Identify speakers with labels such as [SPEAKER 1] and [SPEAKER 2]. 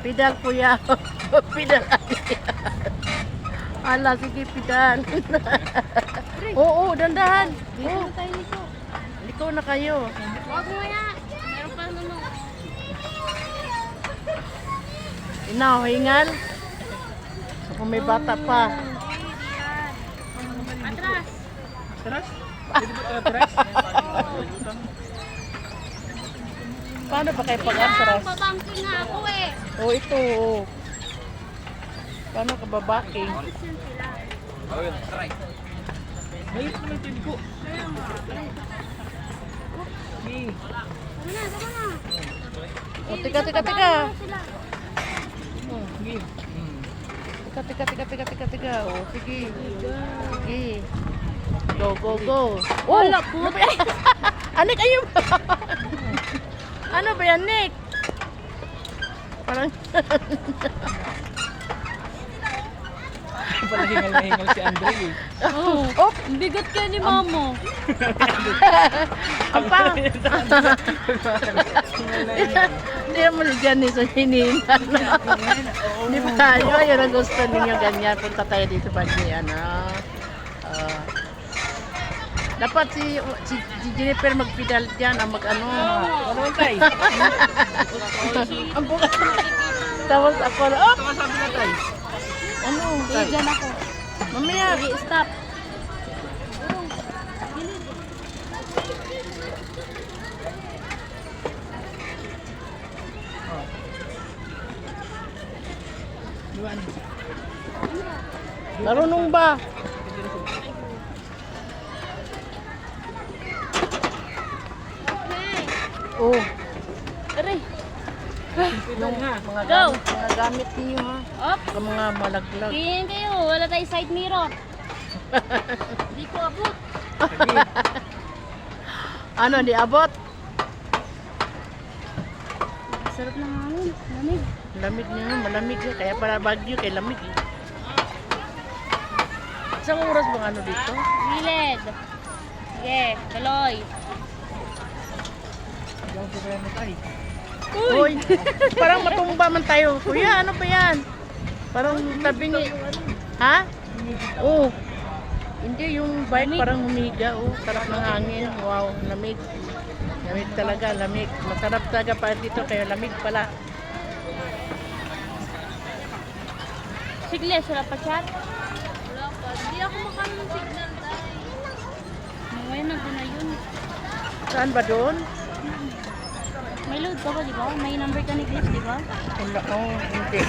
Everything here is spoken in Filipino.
[SPEAKER 1] Pidal kuya. Pidal. Ala, sige pidal. Oo, dandahan.
[SPEAKER 2] Dito na tayo nito.
[SPEAKER 1] Ikaw na kayo.
[SPEAKER 2] Huwag mo na. Meron pa naman.
[SPEAKER 1] Inaw, hingal. So, kung may bata pa.
[SPEAKER 2] Atras.
[SPEAKER 3] Atras? Pwede ba atras?
[SPEAKER 1] Paano ba kayo pag-atras?
[SPEAKER 2] Babangking nga ako eh.
[SPEAKER 1] Oh, ito. Oh. Paano ka babaking?
[SPEAKER 3] Mayroon naman din ko. Hey.
[SPEAKER 2] Tama na, tama na.
[SPEAKER 1] Oh, tika.
[SPEAKER 2] Sila.
[SPEAKER 1] Oh,
[SPEAKER 3] Hey.
[SPEAKER 1] tika. Oh, sige. Sige. Go.
[SPEAKER 2] Wala po.
[SPEAKER 1] Anik, ayun. Ano ba yan, Nick? Parang...
[SPEAKER 3] Pala hingal na hingal si Andre eh.
[SPEAKER 2] Oh,
[SPEAKER 1] Oh,
[SPEAKER 2] ang bigot kayo ni Mamo.
[SPEAKER 1] ang pang... Hindi naman dyan ni sa hinina. Hindi ba tayo? Yun ang gusto ninyo ganyan. Punta tayo dito pag ni ano. Dapat si Jennifer magpidal dyan. Ang mag-ano.
[SPEAKER 3] Ano naman tayo?
[SPEAKER 1] Ang bukas. Tapos ako na, oh!
[SPEAKER 3] Ito sabi na tayo.
[SPEAKER 1] Ano?
[SPEAKER 2] Sige, dyan ako.
[SPEAKER 1] Mamaya.
[SPEAKER 2] Sige, stop.
[SPEAKER 3] Luan.
[SPEAKER 1] Marunong ba?
[SPEAKER 2] Okay.
[SPEAKER 1] Oh.
[SPEAKER 2] Aray.
[SPEAKER 3] Lang ha.
[SPEAKER 1] Mga gamit niyo ha.
[SPEAKER 2] Op.
[SPEAKER 1] Ang mga malaglag.
[SPEAKER 2] Tingin kayo. Wala tayong side mirror. Hindi ko abot.
[SPEAKER 1] Ano, di abot?
[SPEAKER 2] Sarap ng hangin. Lamig.
[SPEAKER 1] Lamig niya, malamig niya. Kaya pala bagyo kay lamig eh. Isang oras bang ano dito?
[SPEAKER 2] Gilid. Sige, tuloy.
[SPEAKER 3] Diyan sa kaya na tayo.
[SPEAKER 1] Uy! Parang matumba man tayo. Kuya, ano ba yan? Parang tabi niya. Ha? Oh. Hindi, yung bike parang humiga. Oh, sarap ng hangin. Wow, lamig. Lamig talaga, lamig. Masarap talaga pa dito, kaya lamig pala.
[SPEAKER 2] Sigle, sarap pa chat? Wala pa. Hindi ako makaano ng signal tayo. Ngayon, nandun na yun.
[SPEAKER 1] Saan ba doon?
[SPEAKER 2] May load ka ba, di ba? May number ka ni Chris, di ba?
[SPEAKER 1] Wala, oh, hindi.